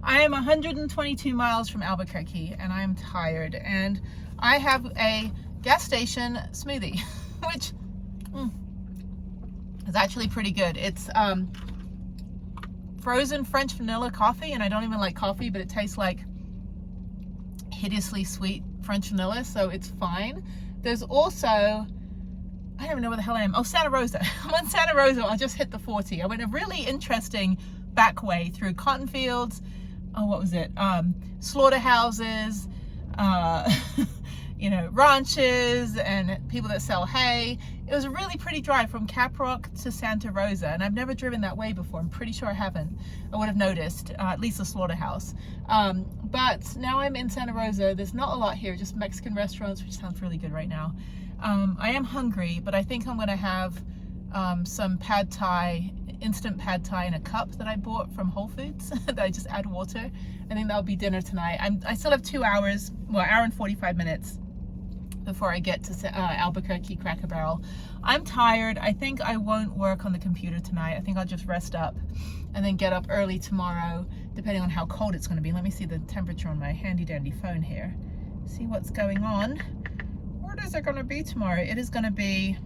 I am 122 miles from Albuquerque and I am tired, and I have a gas station smoothie, which is actually pretty good. It's frozen French vanilla coffee, and I don't even like coffee, but it tastes like hideously sweet French vanilla, so it's fine. There's also, I don't even know where the hell I am. Oh, Santa Rosa. I'm on Santa Rosa. I just hit the 40. I went a really interesting back way through cotton fields. Oh, what was it? Slaughterhouses, you know, ranches and people that sell hay. It was a really pretty drive from Caprock to Santa Rosa, and I've never driven that way before. I'm pretty sure I haven't. I would have noticed, at least a slaughterhouse. But now I'm in Santa Rosa. There's not a lot here, just Mexican restaurants, which sounds really good right now. I am hungry, but I think I'm gonna have some pad thai, instant pad thai in a cup that I bought from Whole Foods that I just add water. I think that'll be dinner tonight. I still have 2 hours, well, hour and 45 minutes before I get to Albuquerque Cracker Barrel. I'm tired. I think I won't work on the computer tonight. I think I'll just rest up and then get up early tomorrow, depending on how cold it's going to be. Let me see the temperature on my handy dandy phone here. See what's going on. What is it going to be tomorrow? It is going to be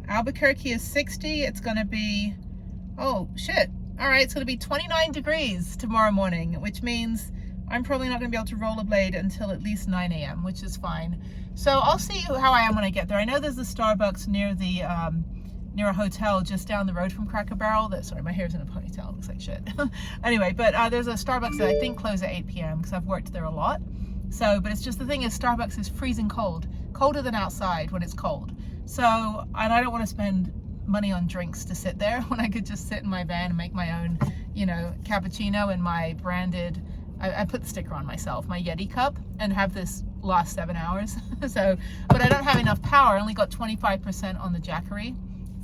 Albuquerque is 60. It's going to be, oh shit. All right, it's going to be 29 degrees tomorrow morning, which means I'm probably not going to be able to rollerblade until at least 9 a.m., which is fine. So I'll see how I am when I get there. I know there's a Starbucks near the near a hotel just down the road from Cracker Barrel. Sorry, my hair's in a ponytail. It looks like shit. Anyway, but there's a Starbucks that I think closes at 8 p.m. because I've worked there a lot. So, but it's just the thing is Starbucks is freezing cold, colder than outside when it's cold. So, and I don't want to spend money on drinks to sit there when I could just sit in my van and make my own, you know, cappuccino in my branded, I put the sticker on myself, my Yeti cup, and have this last 7 hours. So, but I don't have enough power. I only got 25% on the Jackery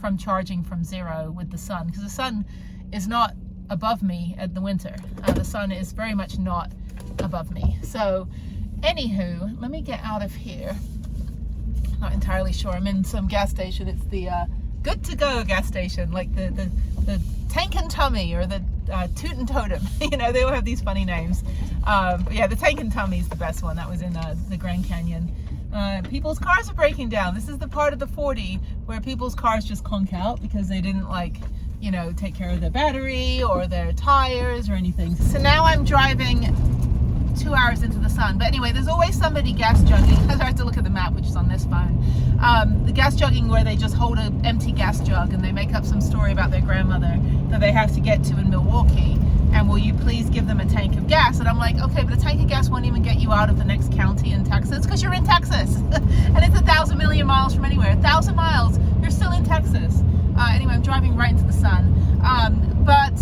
from charging from zero with the sun, because the sun is not above me at the winter. The sun is very much not above me. So anywho, let me get out of here. Not entirely sure. I'm in some gas station. It's the Good to Go gas station, like the Tank and Tummy or the Toot and Totem. You know, they all have these funny names. But yeah, the Tank and Tummy is the best one. That was in the Grand Canyon. People's cars are breaking down. This is the part of the 40 where people's cars just conk out because they didn't, like, you know, take care of their battery or their tires or anything. So now I'm driving 2 hours into the sun. But anyway, there's always somebody gas jugging. I have to look at the map, which is on this phone. The gas jugging where they just hold an empty gas jug and they make up some story about their grandmother that they have to get to in Milwaukee. And will you please give them a tank of gas? And I'm like, okay, but a tank of gas won't even get you out of the next county in Texas because you're in Texas. And it's 1,000 million miles from anywhere. 1,000 miles, you're still in Texas. Anyway, I'm driving right into the sun. But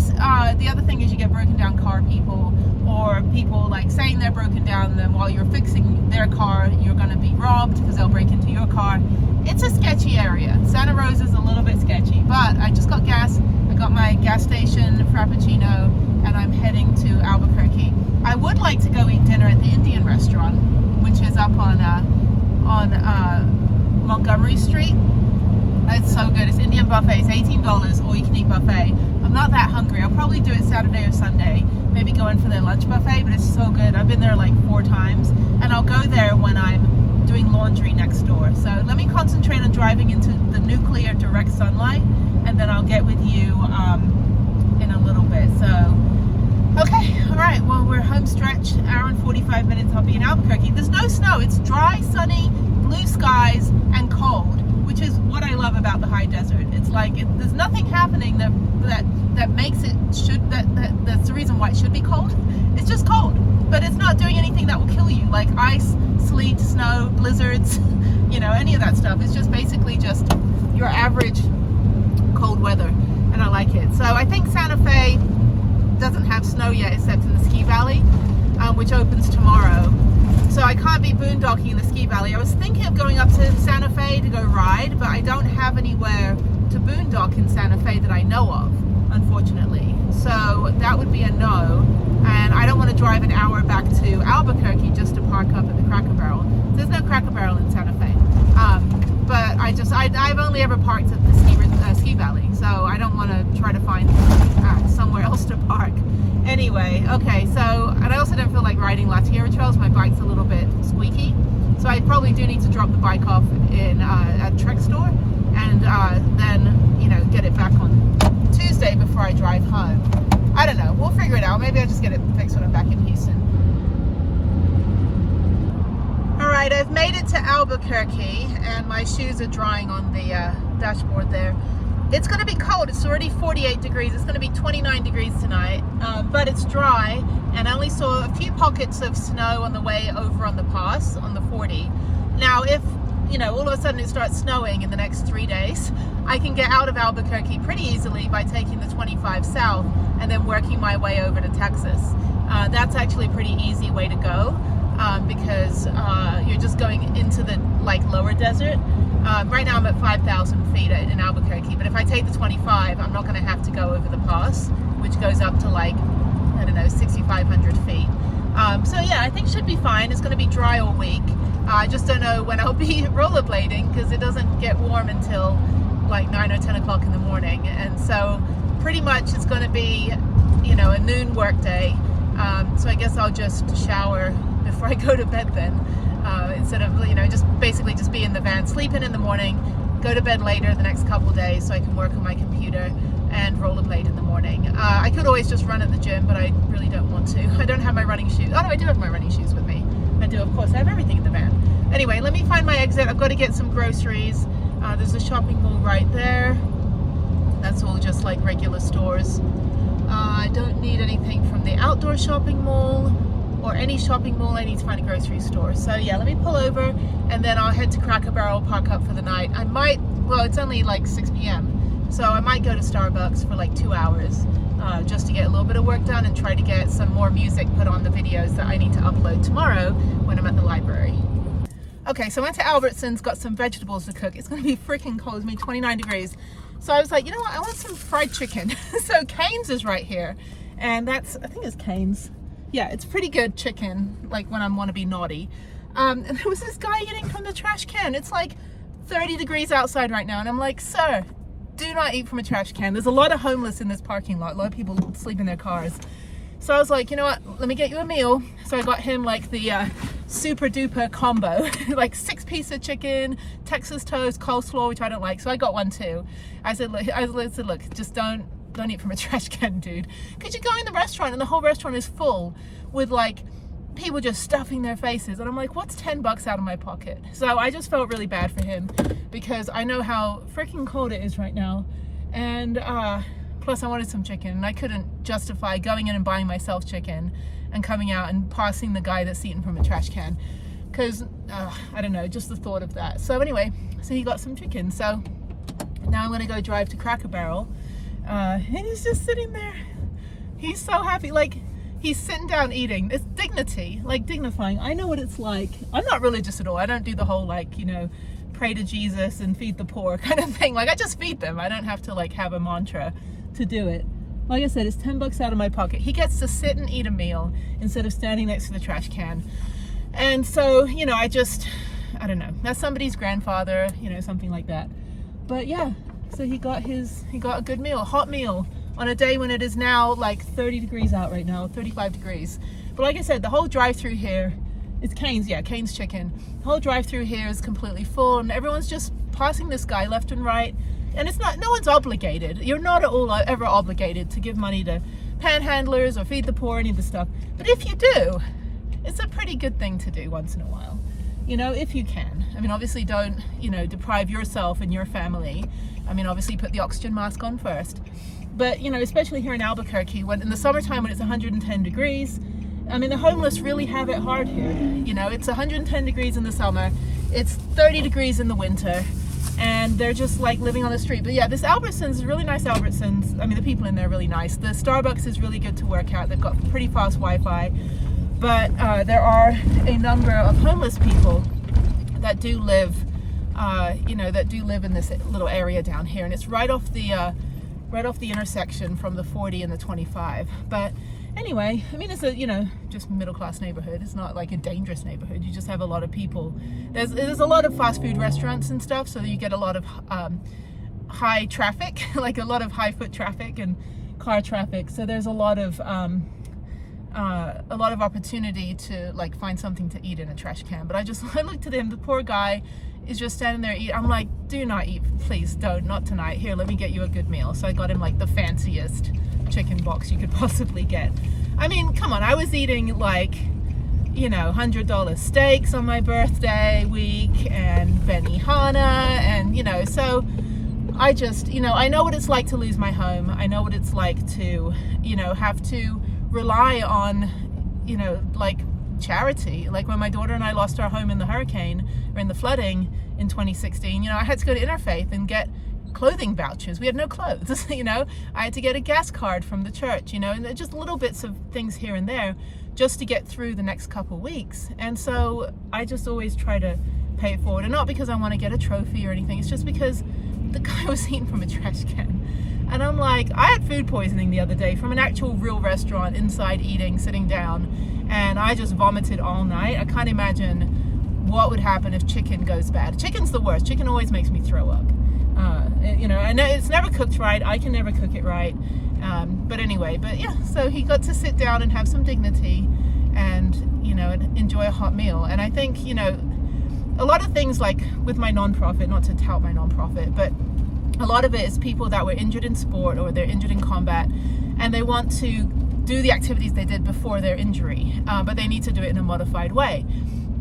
the other thing is you get broken down car people, or people like saying they're broken down, and then while you're fixing their car, you're going to be robbed because they'll break into your car. It's a sketchy area. Santa Rosa is a little bit sketchy, but I just got gas. I got my gas station Frappuccino, and I'm heading to Albuquerque. I would like to go eat dinner at the Indian restaurant, which is up on Montgomery Street. It's so good. It's Indian buffet. It's $18, all you can eat buffet. I'm not that hungry. I'll probably do it Saturday or Sunday. Maybe go in for their lunch buffet, but it's so good. I've been there like 4 times, and I'll go there when I'm doing laundry next door. So let me concentrate on driving into the nuclear direct sunlight, and then I'll get with you in a little bit. So, okay, all right. Well, we're home stretch, hour and 45 minutes. I'll be in Albuquerque. There's no snow. It's dry, sunny, blue skies, and cold, which is what I love about the high desert. It's like there's nothing happening that makes it that's the reason why it should be cold. It's just cold, but it's not doing anything that will kill you, like ice, sleet, snow, blizzards, you know, any of that stuff. It's just basically just your average cold weather, and I like it. So I think Santa Fe doesn't have snow yet, except in the ski valley, which opens tomorrow. So I can't be boondocking in the ski valley. I was thinking of going up to Santa Fe to go ride, but I don't have anywhere to boondock in Santa Fe that I know of, unfortunately. So that would be a no. And I don't want to drive an hour back to Albuquerque just to park up at the Cracker Barrel. There's no Cracker Barrel in Santa Fe. But I've only ever parked at the ski valley, so I don't want to try to find somewhere else to park. guardrails, my bike's a little bit squeaky. So I probably do need to drop the bike off in a Trek store and then, you know, get it back on Tuesday before I drive home. I don't know. We'll figure it out. Maybe I'll just get it fixed when I'm back in Houston. All right, I've made it to Albuquerque and my shoes are drying on the dashboard there. It's going to be cold. It's already 48 degrees. It's going to be 29 degrees tonight, but it's dry. And I only saw a few pockets of snow on the way over on the pass on the 40. Now, if, you know, all of a sudden it starts snowing in the next 3 days, I can get out of Albuquerque pretty easily by taking the 25 south and then working my way over to Texas. That's actually a pretty easy way to go because you're just going into the lower desert. Right now I'm at 5,000 feet in Albuquerque, but if I take the 25, I'm not going to have to go over the pass, which goes up to I don't know, 6,500 feet. So yeah, I think should be fine. It's going to be dry all week. I just don't know when I'll be rollerblading because it doesn't get warm until 9 or 10 o'clock in the morning. And so pretty much it's going to be, you know, a noon work day. So I guess I'll just shower before I go to bed then. Instead of, you know, just basically just be in the van, sleeping in the morning, go to bed later the next couple days so I can work on my computer and rollerblade in the morning. I could always just run at the gym, but I really don't want to. I don't have my running shoes. Oh no, I do have my running shoes with me. I do, of course. I have everything in the van. Anyway, let me find my exit. I've got to get some groceries. There's a shopping mall right there. That's all just like regular stores. I don't need anything from the outdoor shopping mall or any shopping mall. I need to find a grocery store. So yeah, let me pull over and then I'll head to Cracker Barrel, park up for the night. I might, well, it's only 6 p.m. So I might go to Starbucks for 2 hours just to get a little bit of work done and try to get some more music put on the videos that I need to upload tomorrow when I'm at the library. Okay, so I went to Albertsons, got some vegetables to cook. It's gonna be freaking cold, it's gonna be 29 degrees. So I was like, you know what, I want some fried chicken. So Cane's is right here. And that's, I think it's Cane's. Yeah, it's pretty good chicken, when I want to be naughty. And there was this guy eating from the trash can. It's 30 degrees outside right now. And I'm like, sir, do not eat from a trash can. There's a lot of homeless in this parking lot. A lot of people sleep in their cars. So I was like, you know what, let me get you a meal. So I got him the super duper combo, 6 pieces of chicken, Texas toast, coleslaw, which I don't like. So I got one too. I said, look, just don't eat from a trash can, dude. Because you go in the restaurant and the whole restaurant is full with people just stuffing their faces. And I'm like, what's $10 out of my pocket? So I just felt really bad for him because I know how freaking cold it is right now. And plus I wanted some chicken and I couldn't justify going in and buying myself chicken and coming out and passing the guy that's eating from a trash can. Because, I don't know, just the thought of that. So anyway, so he got some chicken. So now I'm gonna go drive to Cracker Barrel. And he's just sitting there. He's so happy. He's sitting down eating. It's dignity, dignifying. I know what it's like. I'm not religious at all. I don't do the whole you know, pray to Jesus and feed the poor kind of thing. I just feed them. I don't have to have a mantra to do it. Like I said, it's $10 out of my pocket. He gets to sit and eat a meal instead of standing next to the trash can. And so, you know, I don't know. That's somebody's grandfather, you know, something like that. But yeah. So he got a good meal, a hot meal on a day when it is now 30 degrees out right now, 35 degrees. But like I said, the whole drive-through here, it's Cane's, yeah, Cane's chicken. The whole drive-through here is completely full and everyone's just passing this guy left and right. And it's not, no one's obligated. You're not at all ever obligated to give money to panhandlers or feed the poor, any of the stuff. But if you do, it's a pretty good thing to do once in a while. You know, if you can. I mean, obviously don't, you know, deprive yourself and your family. I mean, obviously put the oxygen mask on first. But, you know, especially here in Albuquerque, when in the summertime when it's 110 degrees, I mean, the homeless really have it hard here. You know, it's 110 degrees in the summer, it's 30 degrees in the winter, and they're just living on the street. But yeah, this Albertsons is really nice Albertsons. I mean, the people in there are really nice. The Starbucks is really good to work at. They've got pretty fast Wi-Fi. But there are a number of homeless people that do live, you know, that do live in this little area down here, and it's right off the intersection from the 40 and the 25. But anyway, I mean, it's a, you know, just middle-class neighborhood. It's not a dangerous neighborhood. You just have a lot of people. There's a lot of fast food restaurants and stuff, so you get a lot of high traffic, a lot of high foot traffic and car traffic. So there's a lot of a lot of opportunity to like find something to eat in a trash can. But I looked at him, the poor guy is just standing there eating. I'm like, do not eat, please don't, not tonight. Here, let me get you a good meal. So I got him like the fanciest chicken box you could possibly get. I mean, come on, I was eating like, you know, $100 steaks on my birthday week and Benihana, and you know, so I just, you know, I know what it's like to lose my home. I know what it's like to, you know, have to rely on, you know, like charity. Like when my daughter and I lost our home in the hurricane or in the flooding in 2016, you know, I had to go to Interfaith and get clothing vouchers. We had no clothes, you know. I had to get a gas card from the church, you know, and just little bits of things here and there just to get through the next couple weeks. And so I just always try to pay it forward, and not because I want to get a trophy or anything. It's just because the guy was eating from a trash can. And I'm like, I had food poisoning the other day from an actual real restaurant, inside eating, sitting down, and I just vomited all night. I can't imagine what would happen if chicken goes bad. Chicken's the worst. Chicken always makes me throw up. You know, and it's never cooked right. I can never cook it right. But anyway, but yeah, so he got to sit down and have some dignity and, you know, enjoy a hot meal. And I think, you know, a lot of things like with my nonprofit, not to tout my nonprofit, but a lot of it is people that were injured in sport or they're injured in combat, and they want to do the activities they did before their injury, but they need to do it in a modified way.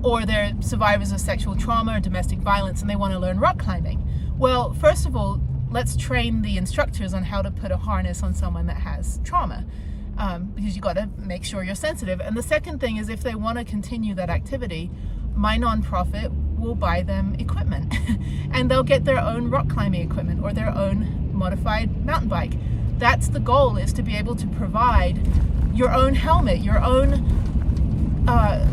Or they're survivors of sexual trauma or domestic violence, and they want to learn rock climbing. Well, first of all, let's train the instructors on how to put a harness on someone that has trauma, because you got to make sure you're sensitive. And the second thing is, if they want to continue that activity, my nonprofit will buy them equipment and they'll get their own rock climbing equipment or their own modified mountain bike. That's the goal, is to be able to provide your own helmet, your own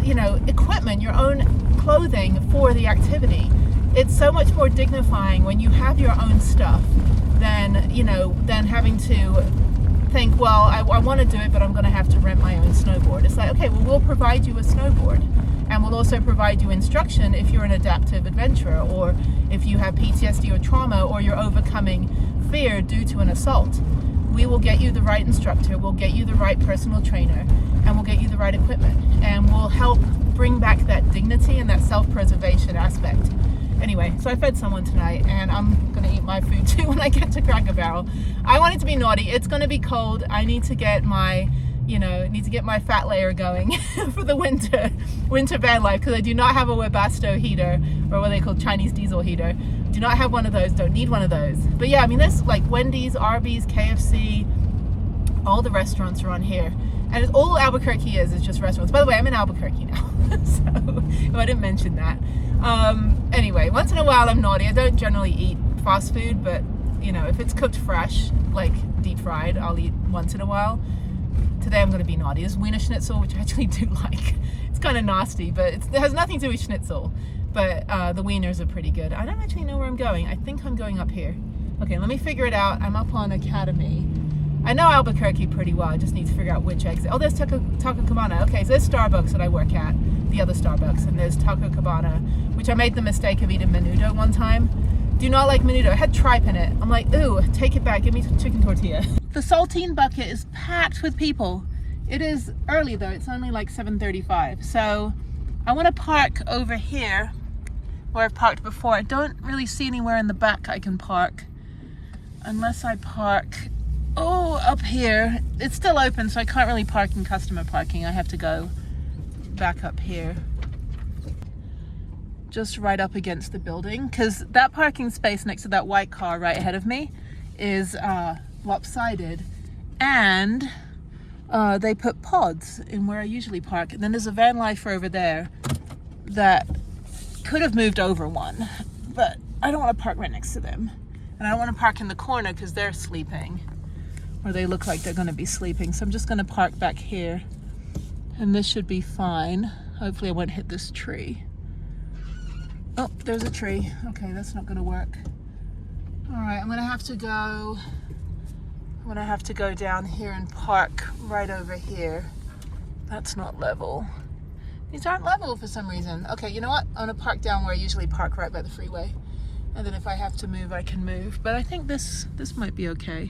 you know, equipment, your own clothing for the activity. It's so much more dignifying when you have your own stuff than, you know, than having to think, well, I want to do it, but I'm going to have to rent my own snowboard. It's like, okay, well, we'll provide you a snowboard, and we'll also provide you instruction if you're an adaptive adventurer, or if you have PTSD or trauma, or you're overcoming fear due to an assault. We will get you the right instructor, we'll get you the right personal trainer, and we'll get you the right equipment, and we'll help bring back that dignity and that self-preservation aspect. Anyway, so I fed someone tonight, and I'm gonna eat my food too when I get to Cracker Barrel. I want it to be naughty. It's gonna be cold. I need to get my, you know, my fat layer going for the winter van life, because I do not have a Webasto heater, or what they call Chinese diesel heater. Do not have one of those, don't need one of those. But yeah, I mean, there's like Wendy's, Arby's, KFC, all the restaurants are on here. And it's all Albuquerque is just restaurants. By the way, I'm in Albuquerque now, so I didn't mention that. Anyway, once in a while I'm naughty. I don't generally eat fast food, but you know, if it's cooked fresh, like deep fried, I'll eat once in a while. Today I'm going to be naughty. There's Wiener Schnitzel, which I actually do like. It's kind of nasty, but it has nothing to do with schnitzel. But the wieners are pretty good. I don't actually know where I'm going. I think I'm going up here. Okay, let me figure it out. I'm up on Academy. I know Albuquerque pretty well. I just need to figure out which exit. Oh, there's Taco Cabana. Okay, so there's Starbucks that I work at, the other Starbucks, and there's Taco Cabana, which I made the mistake of eating menudo one time. Do not like menudo. It had tripe in it. I'm like, ooh, take it back. Give me some chicken tortilla. The saltine bucket is packed with people. It is early though. It's only like 7:35. So I want to park over here where I've parked before. I don't really see anywhere in the back I can park unless I park up here. It's still open, so I can't really park in customer parking. I have to go back up here, just right up against the building, because that parking space next to that white car right ahead of me is lopsided, and they put pods in where I usually park. And then there's a van lifer over there that could have moved over one, but I don't want to park right next to them, and I don't want to park in the corner because they're sleeping, or they look like they're going to be sleeping. So I'm just going to park back here, and this should be fine. Hopefully I won't hit this tree. Oh, there's a tree. Okay, that's not going to work. All right, I'm going to have to go down here and park right over here. That's not level. These aren't level for some reason. Okay, you know what? I'm going to park down where I usually park, right by the freeway. And then if I have to move, I can move. But I think this might be okay.